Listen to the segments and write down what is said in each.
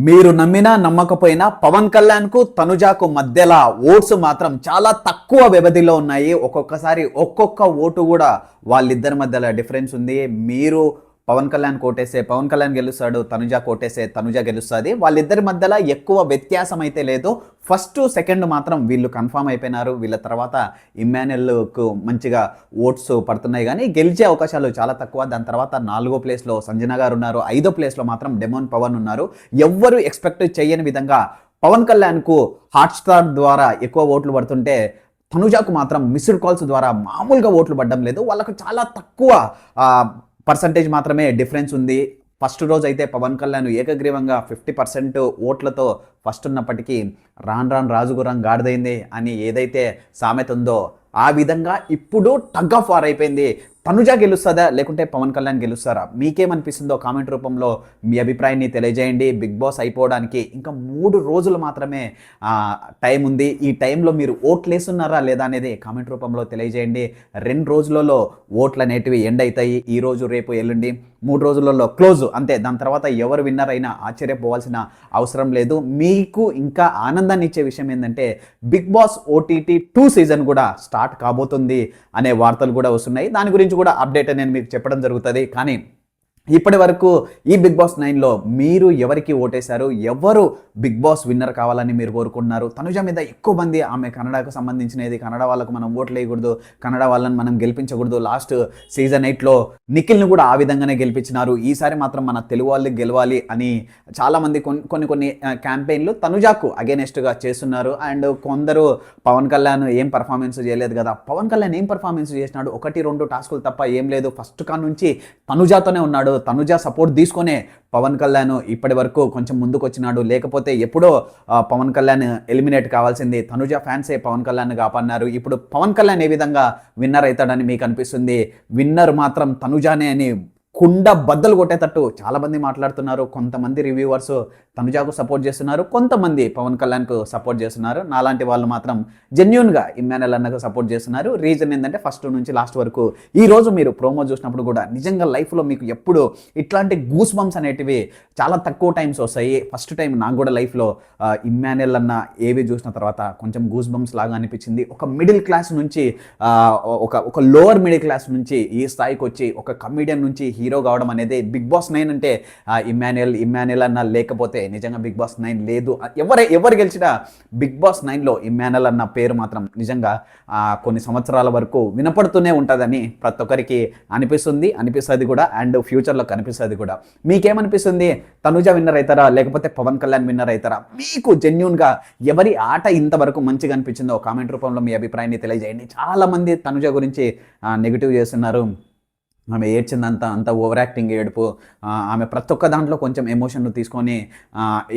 మీరు నమ్మినా నమ్మకపోయినా పవన్ కళ్యాణ్కు తనుజాకు మధ్యలో ఓట్స్ మాత్రం చాలా తక్కువ వ్యవధిలో ఉన్నాయి. ఒక్కొక్కసారి ఒక్కొక్క ఓటు కూడా వాళ్ళిద్దరి మధ్యలో డిఫరెన్స్ ఉంది. మీరు పవన్ కళ్యాణ్ కోటేసే పవన్ కళ్యాణ్ గెలుస్తాడు, తనుజా కోటేసే తనుజా గెలుస్తుంది. వాళ్ళిద్దరి మధ్యలో ఎక్కువ వ్యత్యాసం అయితే లేదు. ఫస్ట్ సెకండ్ మాత్రం వీళ్ళు కన్ఫామ్ అయిపోయినారు. వీళ్ళ తర్వాత ఇమ్మాన్యుయల్కు మంచిగా ఓట్స్ పడుతున్నాయి, కానీ గెలిచే అవకాశాలు చాలా తక్కువ. దాని తర్వాత 4వ ప్లేస్లో సంజన గారు ఉన్నారు. 5వ ప్లేస్లో మాత్రం డెమోన్ పవన్ ఉన్నారు. ఎవ్వరు ఎక్స్పెక్ట్ చేయని విధంగా పవన్ కళ్యాణ్కు హాట్స్టార్ ద్వారా ఎక్కువ ఓట్లు పడుతుంటే తనుజాకు మాత్రం మిస్డ్ కాల్స్ ద్వారా మామూలుగా ఓట్లు పడడం లేదు. వాళ్ళకు చాలా తక్కువ పర్సంటేజ్ మాత్రమే డిఫరెన్స్ ఉంది. ఫస్ట్ రోజు అయితే పవన్ కళ్యాణ్ ఏకగ్రీవంగా 50% ఓట్లతో ఫస్ట్ ఉన్నప్పటికీ రాను రాజుగురం గాడిదైంది అని ఏదైతే సామెత ఉందో ఆ విధంగా ఇప్పుడు టగ్ ఆఫ్ వార్ అయిపోయింది. తనుజా గెలుస్తుందా లేకుంటే పవన్ కళ్యాణ్ గెలుస్తారా? మీకేమనిపిస్తుందో కామెంట్ రూపంలో మీ అభిప్రాయాన్ని తెలియజేయండి. బిగ్ బాస్ అయిపోవడానికి ఇంకా 3 రోజులు మాత్రమే టైం ఉంది. ఈ టైంలో మీరు ఓట్లు వేస్తున్నారా లేదా అనేది కామెంట్ రూపంలో తెలియజేయండి. 2 రోజులలో ఓట్లు అనేటివి ఎండ్ అవుతాయి. ఈ రోజు రేపు ఎల్లుండి 3 రోజులలో క్లోజ్, అంతే. దాని తర్వాత ఎవరు విన్నర్ అయినా ఆశ్చర్యపోవాల్సిన అవసరం లేదు. మీకు ఇంకా ఆనందాన్ని ఇచ్చే విషయం ఏంటంటే బిగ్ బాస్ OTT 2 సీజన్ కూడా స్టార్ట్ కాబోతుంది అనే వార్తలు కూడా వస్తున్నాయి. దాని గురించి కూడా అప్డేట్ నేను మీకు చెప్పడం జరుగుతుంది. కానీ ఇప్పటి వరకు ఈ బిగ్ బాస్ 9లో మీరు ఎవరికి ఓటేశారు? ఎవరు బిగ్ బాస్ విన్నర్ కావాలని మీరు కోరుకుంటున్నారు? తనుజ మీద ఎక్కువ మంది ఆమె కన్నడకు సంబంధించినది, కన్నడ వాళ్ళకు మనం ఓట్లు వేయకూడదు, కన్నడ వాళ్ళని మనం గెలిపించకూడదు. లాస్ట్ సీజన్ 8లో నిఖిల్ని కూడా ఆ విధంగానే గెలిపించినారు. ఈసారి మాత్రం మన తెలుగు వాళ్ళకి గెలవాలి అని చాలామంది కొన్ని క్యాంపెయిన్లు తనుజాకు అగేనెస్ట్గా చేస్తున్నారు. అండ్ కొందరు పవన్ కళ్యాణ్ ఏం పర్ఫార్మెన్స్ చేయలేదు కదా, పవన్ కళ్యాణ్ ఏం పర్ఫార్మెన్స్ చేసినాడు? 1-2 టాస్కులు తప్ప ఏం లేదు. ఫస్ట్ కా నుంచి తనుజాతోనే ఉన్నాడు. తనుజా సపోర్ట్ తీసుకునే పవన్ కళ్యాణ్ ఇప్పటి వరకు కొంచెం ముందుకు వచ్చినాడు. లేకపోతే ఎప్పుడో పవన్ కళ్యాణ్ ఎలిమినేట్ కావాల్సింది. తనుజా ఫ్యాన్సే పవన్ కళ్యాణ్ కాపాడినారు. ఇప్పుడు పవన్ కళ్యాణ్ ఏ విధంగా విన్నర్ అవుతాడని మీకు అనిపిస్తుంది? విన్నర్ మాత్రం తనుజానే అని కుండ బద్దలు కొట్టేటట్టు చాలామంది మాట్లాడుతున్నారు. కొంతమంది రివ్యూవర్స్ తనుజాకు సపోర్ట్ చేస్తున్నారు, కొంతమంది పవన్ కళ్యాణ్కు సపోర్ట్ చేస్తున్నారు. నాలాంటి వాళ్ళు మాత్రం జెన్యూన్గా ఇమ్మాన్యుయల్ అన్నకు సపోర్ట్ చేస్తున్నారు. రీజన్ ఏంటంటే ఫస్ట్ నుంచి లాస్ట్ వరకు ఈరోజు మీరు ప్రోమో చూసినప్పుడు కూడా నిజంగా లైఫ్లో మీకు ఎప్పుడు ఇట్లాంటి గూస్ బంప్స్ అనేటివి చాలా తక్కువ టైమ్స్ వస్తాయి. ఫస్ట్ టైం నాకు కూడా లైఫ్లో ఇమ్మాన్యుయల్ అన్న ఏవి చూసిన తర్వాత కొంచెం గూస్ బంప్స్ లాగా అనిపించింది. ఒక మిడిల్ క్లాస్ నుంచి ఒక లోవర్ మిడిల్ క్లాస్ నుంచి ఈ స్థాయికి వచ్చి ఒక కమీడియన్ నుంచి హీరో కావడం అనేది బిగ్ బాస్ 9 అంటే ఇమ్మాన్యుయల్ అన్న లేకపోతే నిజంగా బిగ్ బాస్ 9 లేదు. ఎవరు గెలిచినా బిగ్ బాస్ 9లో ఇమ్మాన్యుయల్ అన్న పేరు మాత్రం నిజంగా కొన్ని సంవత్సరాల వరకు వినపడుతూనే ఉంటుందని ప్రతి ఒక్కరికి అనిపిస్తుంది కూడా. అండ్ ఫ్యూచర్లో కనిపిస్తుంది కూడా. మీకేమనిపిస్తుంది? తనుజ విన్నర్ అవుతారా లేకపోతే పవన్ కళ్యాణ్ విన్నర్ అవుతారా? మీకు జెన్యూన్గా ఎవరి ఆట ఇంతవరకు మంచిగా అనిపించిందో కామెంట్ రూపంలో మీ అభిప్రాయాన్ని తెలియజేయండి. చాలామంది తనుజ గురించి నెగిటివ్ చేస్తున్నారు. ఆమె ఏడ్చిందంతా ఓవర్ యాక్టింగ్ ఏడుపు, ఆమె ప్రతి ఒక్క దాంట్లో కొంచెం ఎమోషన్ తీసుకొని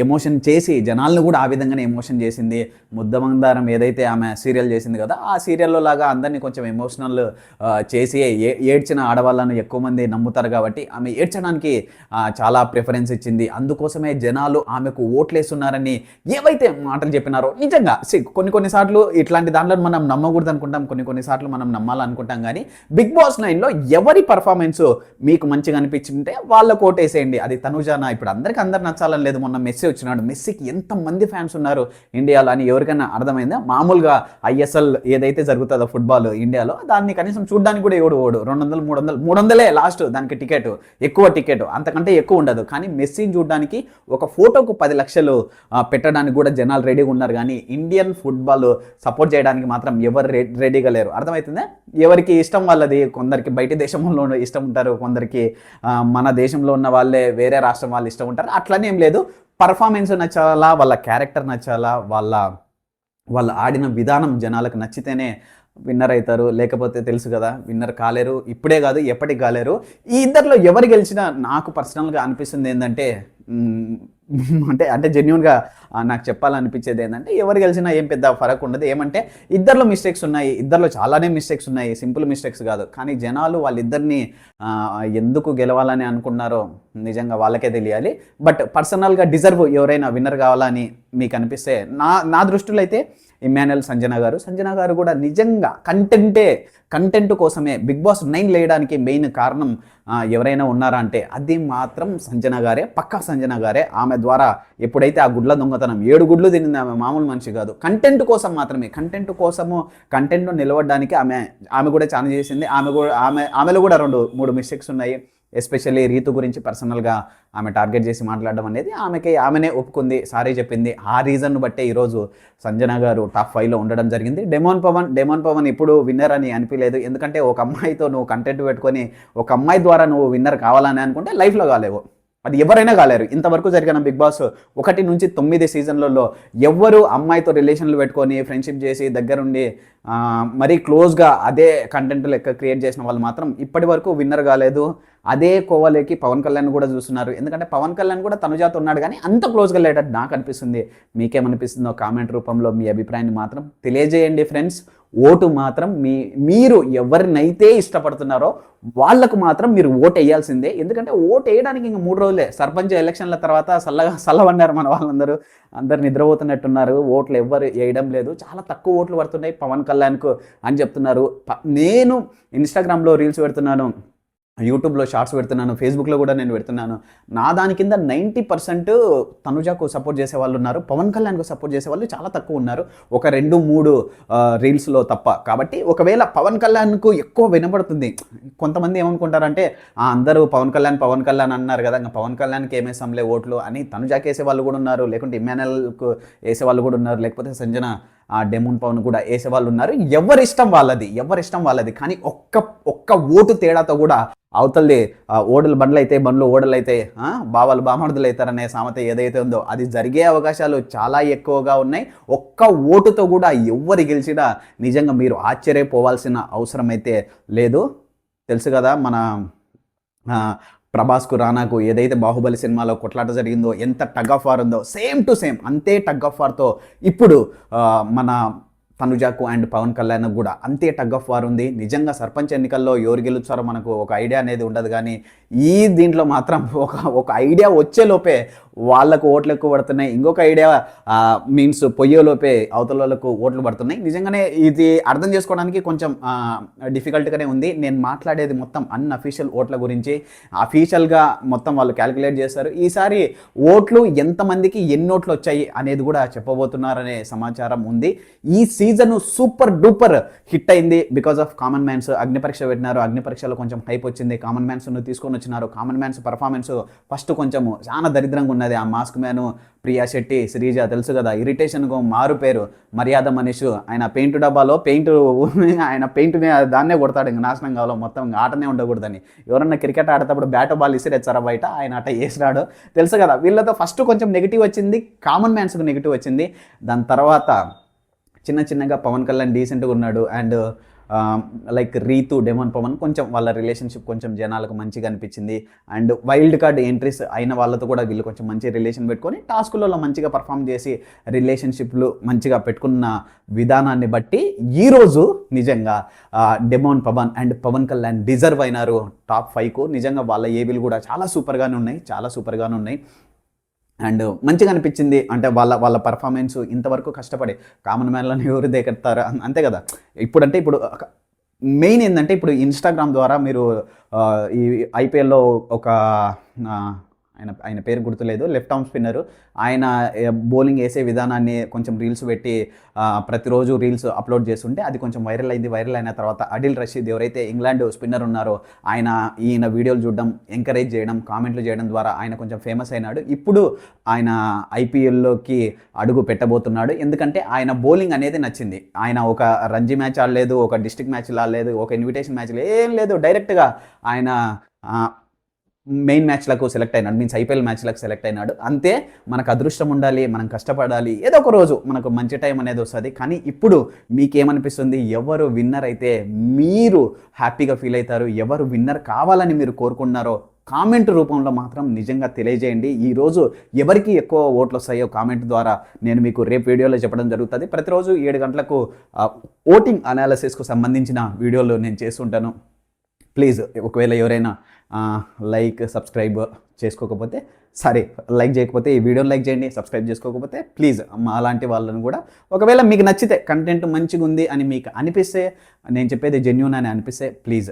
ఎమోషన్ చేసి జనాలను కూడా ఆ విధంగానే ఎమోషన్ చేసింది. ముద్దమందారం ఏదైతే ఆమె సీరియల్ చేసింది కదా, ఆ సీరియల్లో లాగా అందరినీ కొంచెం ఎమోషనల్ చేసి ఏడ్చిన ఆడవాళ్ళను ఎక్కువ మంది నమ్ముతారు కాబట్టి ఆమె ఏడ్చడానికి చాలా ప్రిఫరెన్స్ ఇచ్చింది. అందుకోసమే జనాలు ఆమెకు ఓట్లేస్తున్నారని ఏవైతే మాటలు చెప్పినారో నిజంగా కొన్నిసార్లు ఇట్లాంటి దాంట్లో మనం నమ్మకూడదు అనుకుంటాం, కొన్నిసార్లు మనం నమ్మాలనుకుంటాం. కానీ బిగ్ బాస్ 9లో ఎవరి పర్ఫార్మెన్స్ మీకు మంచిగా అనిపించింటే వాళ్ళ కోటేసేయండి. అది తనుజానా? ఇప్పుడు అందరు నచ్చాలని లేదు. మొన్న మెస్సీ వచ్చినాడు, మెస్సీకి ఎంతమంది ఫ్యాన్స్ ఉన్నారు ఇండియాలో అని ఎవరికైనా అర్థమైందా? మామూలుగా ISL ఏదైతే జరుగుతుందో ఫుట్బాల్ ఇండియాలో, దాన్ని కనీసం చూడడానికి కూడా ఓడు 200-300 లాస్ట్ దానికి టికెట్, ఎక్కువ టికెట్, అంతకంటే ఎక్కువ ఉండదు. కానీ మెస్సీని చూడడానికి ఒక ఫోటోకు 10 లక్షలు పెట్టడానికి కూడా జనాలు రెడీగా ఉన్నారు. కానీ ఇండియన్ ఫుట్బాల్ సపోర్ట్ చేయడానికి మాత్రం ఎవరు రెడీగా లేరు. అర్థమవుతుందా? ఎవరికి ఇష్టం వాళ్ళది. కొందరికి బయట దేశంలో ఇష్టం ఉంటారు, కొందరికి మన దేశంలో ఉన్న వాళ్ళే వేరే రాష్ట్రం వాళ్ళు ఇష్టం ఉంటారు. అట్లనే ఏం లేదు. పర్ఫార్మెన్స్ నచ్చాలా, వాళ్ళ క్యారెక్టర్ నచ్చాలా, వాళ్ళ ఆడిన విధానం జనాలకు నచ్చితేనే విన్నర్ అవుతారు. లేకపోతే తెలుసు కదా, విన్నర్ కాలేరు. ఇప్పుడే కాదు ఎప్పటికి కాలేరు. ఈ ఇద్దరిలో ఎవరు గెలిచినా నాకు పర్సనల్గా అనిపిస్తుంది ఏంటంటే అంటే జెన్యూన్గా నాకు చెప్పాలనిపించేది ఏంటంటే ఎవరు గెలిచినా ఏం పెద్ద ఫరక్ ఉండదు. ఏమంటే ఇద్దరిలో మిస్టేక్స్ ఉన్నాయి, ఇద్దరిలో చాలానే మిస్టేక్స్ ఉన్నాయి, సింపుల్ మిస్టేక్స్ కాదు. కానీ జనాలు వాళ్ళిద్దరిని ఎందుకు గెలవాలని అనుకున్నారో నిజంగా వాళ్ళకే తెలియాలి. బట్ పర్సనల్గా డిజర్వ్ ఎవరైనా విన్నర్ కావాలని మీకు అనిపిస్తే నా దృష్టిలో అయితే ఇమ్మాన్యుయల్ సంజన గారు కూడా నిజంగా కంటెంట్ కోసమే బిగ్ బాస్ 9 లేయడానికి మెయిన్ కారణం ఎవరైనా ఉన్నారా అంటే అది మాత్రం పక్కా సంజన గారే. ఆమె ద్వారా ఎప్పుడైతే ఆ గుడ్ల దొంగతనం 7 గుడ్లు తినింది, ఆమె మామూలు మనిషి కాదు. కంటెంట్ కోసం మాత్రమే, కంటెంట్ నిలవడానికి ఆమె కూడా చాలా చేసింది. ఆమెలో కూడా 2-3 మిస్టేక్స్ ఉన్నాయి. ఎస్పెషల్లీ రీతు గురించి పర్సనల్గా ఆమె టార్గెట్ చేసి మాట్లాడడం అనేది ఆమెనే ఒప్పుకుంది, సారీ చెప్పింది. ఆ రీజన్ బట్టే ఈరోజు సంజన గారు టాప్ 5లో ఉండడం జరిగింది. డెమోన్ పవన్ ఇప్పుడు విన్నర్ అని అనిపించలేదు. ఎందుకంటే ఒక అమ్మాయితో నువ్వు కంటెంట్ పెట్టుకొని ఒక అమ్మాయి ద్వారా నువ్వు విన్నర్ కావాలని అనుకుంటే లైఫ్లో కాలేవు. అది ఎవరైనా కాలేరు. ఇంతవరకు జరిగిన బిగ్ బాస్ 1 నుంచి 9 సీజన్లలో ఎవ్వరు అమ్మాయితో రిలేషన్లు పెట్టుకొని ఫ్రెండ్షిప్ చేసి దగ్గరుండి మరీ క్లోజ్గా అదే కంటెంట్ లెక్క క్రియేట్ చేసిన వాళ్ళు మాత్రం ఇప్పటి వరకు విన్నర్ కాలేదు. అదే కోవలోకి పవన్ కళ్యాణ్ కూడా చూస్తున్నారు. ఎందుకంటే పవన్ కళ్యాణ్ కూడా తనుజాతో ఉన్నాడు, కానీ అంత క్లోజ్గా లేటట్టు నాకు అనిపిస్తుంది. మీకేమనిపిస్తుందో కామెంట్ రూపంలో మీ అభిప్రాయాన్ని మాత్రం తెలియజేయండి ఫ్రెండ్స్. ఓటు మాత్రం మీరు ఎవరినైతే ఇష్టపడుతున్నారో వాళ్ళకు మాత్రం మీరు ఓటు వేయాల్సిందే. ఎందుకంటే ఓటు వేయడానికి ఇంకా 3 రోజులే. సర్పంచ్ ఎలక్షన్ల తర్వాత చల్లవన్నారు మన వాళ్ళందరూ. అందరు నిద్రపోతున్నట్టున్నారు. ఓట్లు ఎవ్వరు వేయడం లేదు. చాలా తక్కువ ఓట్లు పడుతున్నాయి పవన్ కళ్యాణ్కు అని చెప్తున్నారు. నేను ఇన్స్టాగ్రామ్లో రీల్స్ పెడుతున్నాను, యూట్యూబ్లో షార్ట్స్ పెడుతున్నాను, ఫేస్బుక్లో కూడా నేను పెడుతున్నాను. నా దాని కింద 90% తనుజాకు సపోర్ట్ చేసే వాళ్ళు ఉన్నారు, పవన్ కళ్యాణ్కు సపోర్ట్ చేసే వాళ్ళు చాలా తక్కువ ఉన్నారు, ఒక 2-3 రీల్స్లో తప్ప. కాబట్టి ఒకవేళ పవన్ కళ్యాణ్కు ఎక్కువ వినపడుతుంది. కొంతమంది ఏమనుకుంటారంటే అందరూ పవన్ కళ్యాణ్ అన్నారు కదా, ఇంకా పవన్ కళ్యాణ్కి ఏమేసాంలే ఓట్లు అని తనుజాకి వేసే వాళ్ళు కూడా ఉన్నారు, లేకుంటే ఇమ్మాన్యుయల్కు వేసే వాళ్ళు కూడా ఉన్నారు, లేకపోతే సంజన డెమోన్ పవన్ కూడా వేసే వాళ్ళు ఉన్నారు. ఎవరిష్టం వాళ్ళది. కానీ ఒక్క ఓటు తేడాతో కూడా అవతలది బండ్లు ఓడలు అయితే బావలు బామర్దులు అవుతారనే సామెత ఏదైతే ఉందో అది జరిగే అవకాశాలు చాలా ఎక్కువగా ఉన్నాయి. ఒక్క ఓటుతో కూడా ఎవరు గెలిచినా నిజంగా మీరు ఆశ్చర్యపోవాల్సిన అవసరం అయితే లేదు. తెలుసు కదా మన ప్రభాస్కు రానాకు ఏదైతే బాహుబలి సినిమాలో కొట్లాట జరిగిందో, ఎంత టగ్ ఆఫ్ వార్ ఉందో, సేమ్ టు సేమ్ అంతే టగ్ ఆఫ్ వార్తో ఇప్పుడు మన తనుజాకు అండ్ పవన్ కళ్యాణ్ కూడా అంతే టగ్ ఆఫ్ వార్ ఉంది. నిజంగా సర్పంచ్ ఎన్నికల్లో ఎవరు గెలుస్తారో మనకు ఒక ఐడియా అనేది ఉండదు, కానీ దీంట్లో మాత్రం ఒక ఐడియా వచ్చేలోపే వాళ్ళకు ఓట్లు ఎక్కువ పడుతున్నాయి. ఇంకొక ఐడియా మీన్స్ పొయ్యేలోపే అవతల వాళ్ళకు ఓట్లు పడుతున్నాయి. నిజంగానే ఇది అర్థం చేసుకోవడానికి కొంచెం డిఫికల్ట్గానే ఉంది. నేను మాట్లాడేది మొత్తం అన్అఫీషియల్ ఓట్ల గురించి. అఫీషియల్గా మొత్తం వాళ్ళు క్యాలిక్యులేట్ చేస్తారు. ఈసారి ఓట్లు ఎంతమందికి ఎన్ని ఓట్లు వచ్చాయి అనేది కూడా చెప్పబోతున్నారనే సమాచారం ఉంది. ఈ సీజన్ సూపర్ డూపర్ హిట్ అయింది బికాస్ ఆఫ్ కామన్ మ్యాన్స్. అగ్ని పరీక్ష పెట్టినారు, అగ్ని పరీక్షలో కొంచెం హైప్ వచ్చింది, కామన్ మ్యాన్స్ను తీసుకొని వచ్చినారు. కామన్ మ్యాన్స్ పర్ఫార్మెన్స్ ఫస్ట్ కొంచెం చాలా దరిద్రంగా ఉన్నది. ఆ మాస్క్ మ్యాను, ప్రియా శెట్టి, శ్రీజ తెలుసు కదా, ఇరిటేషన్కు మారు పేరు మర్యాద మనీషు. ఆయన పెయింట్ డబ్బాలో ఆయన పెయింట్ని దాన్నే కొడతాడు, ఇంకా నాశనం కావాలో మొత్తం ఆటనే ఉండకూడదని. ఎవరన్నా క్రికెట్ ఆడేటప్పుడు బ్యాట్ బాల్ ఇసిరేచ్చారా బయట, ఆయన అట్ట వేసినాడు. తెలుసు కదా, వీళ్ళతో ఫస్ట్ కొంచెం నెగిటివ్ వచ్చింది, కామన్ మ్యాన్స్కు నెగిటివ్ వచ్చింది. దాని తర్వాత చిన్నగా పవన్ కళ్యాణ్ డీసెంట్గా ఉన్నాడు. And like Ritu, demon Pawan కొంచెం వాళ్ళ రిలేషన్షిప్ కొంచెం జనాలకు మంచిగా అనిపించింది. అండ్ వైల్డ్ కార్డ్ ఎంట్రీస్ అయిన వాళ్ళతో కూడా వీళ్ళు కొంచెం మంచి రిలేషన్ పెట్టుకొని టాస్కులలో మంచిగా పర్ఫామ్ చేసి రిలేషన్షిప్లు మంచిగా పెట్టుకున్న విధానాన్ని బట్టి ఈరోజు నిజంగా demon Pawan and Pawan Kalyan deserve అయినారు టాప్ 5కు. నిజంగా వాళ్ళ ఏబీలు కూడా చాలా సూపర్గానే ఉన్నాయి. అండ్ మంచిగా అనిపించింది. అంటే వాళ్ళ పర్ఫార్మెన్స్ ఇంతవరకు కష్టపడి కామన్ మ్యాన్లను ఎవరు దిగెడతారు అంతే కదా. ఇప్పుడు మెయిన్ ఏంటంటే ఇప్పుడు ఇన్స్టాగ్రామ్ ద్వారా మీరు ఈ ఐపీఎల్లో ఒక ఆయన పేరు గుర్తులేదు, లెఫ్ట్ ఆర్మ్ స్పిన్నరు, ఆయన బౌలింగ్ వేసే విధానాన్ని కొంచెం రీల్స్ పెట్టి ప్రతిరోజు రీల్స్ అప్లోడ్ చేస్తుంటే అది కొంచెం వైరల్ అయింది. వైరల్ అయిన తర్వాత అడిల్ రషీద్ ఎవరైతే ఇంగ్లాండ్ స్పిన్నర్ ఉన్నారో ఈయన వీడియోలు చూడడం, ఎంకరేజ్ చేయడం, కామెంట్లు చేయడం ద్వారా ఆయన కొంచెం ఫేమస్ అయినాడు. ఇప్పుడు ఆయన ఐపీఎల్లోకి అడుగు పెట్టబోతున్నాడు. ఎందుకంటే ఆయన బౌలింగ్ అనేది నచ్చింది. ఆయన ఒక రంజీ మ్యాచ్ ఆడలేదు, ఒక డిస్ట్రిక్ట్ మ్యాచ్ ఆడలేదు, ఒక ఇన్విటేషన్ మ్యాచ్ ఏం లేదు, డైరెక్ట్గా ఆయన మెయిన్ మ్యాచ్లకు సెలెక్ట్ అయినాడు, మీన్స్ ఐపీఎల్ మ్యాచ్లకు సెలెక్ట్ అయినాడు. అంతే, మనకు అదృష్టం ఉండాలి, మనం కష్టపడాలి, ఏదో ఒక రోజు మనకు మంచి టైం అనేది వస్తుంది. కానీ ఇప్పుడు మీకేమనిపిస్తుంది, ఎవరు విన్నర్ అయితే మీరు హ్యాపీగా ఫీల్ అవుతారు, ఎవరు విన్నర్ కావాలని మీరు కోరుకున్నారో కామెంట్ రూపంలో మాత్రం నిజంగా తెలియజేయండి. ఈరోజు ఎవరికి ఎక్కువ ఓట్లు వస్తాయో కామెంట్ ద్వారా నేను మీకు రేపు వీడియోలో చెప్పడం జరుగుతుంది. ప్రతిరోజు 7 గంటలకు ఓటింగ్ అనాలిసిస్కు సంబంధించిన వీడియోలు నేను చేస్తుంటాను. ప్లీజ్ ఒకవేళ ఎవరైనా లైక్, సబ్స్క్రైబ్ చేసుకోకపోతే సరే, లైక్ చేయకపోతే ఈ వీడియోని లైక్ చేయండి, సబ్స్క్రైబ్ చేసుకోకపోతే ప్లీజ్ మా అలాంటి వాళ్ళని కూడా, ఒకవేళ మీకు నచ్చితే కంటెంట్ మంచిగా ఉంది అని మీకు అనిపిస్తే, నేను చెప్పేది జెన్యూన్ అని అనిపిస్తే ప్లీజ్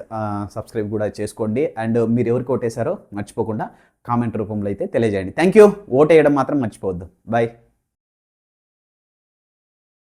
సబ్స్క్రైబ్ కూడా చేసుకోండి. అండ్ మీరు ఎవరికి ఓటేశారో మర్చిపోకుండా కామెంట్ రూపంలో అయితే తెలియజేయండి. Thank you. ఓట్ వేయడం మాత్రం మర్చిపోవద్దు. బాయ్.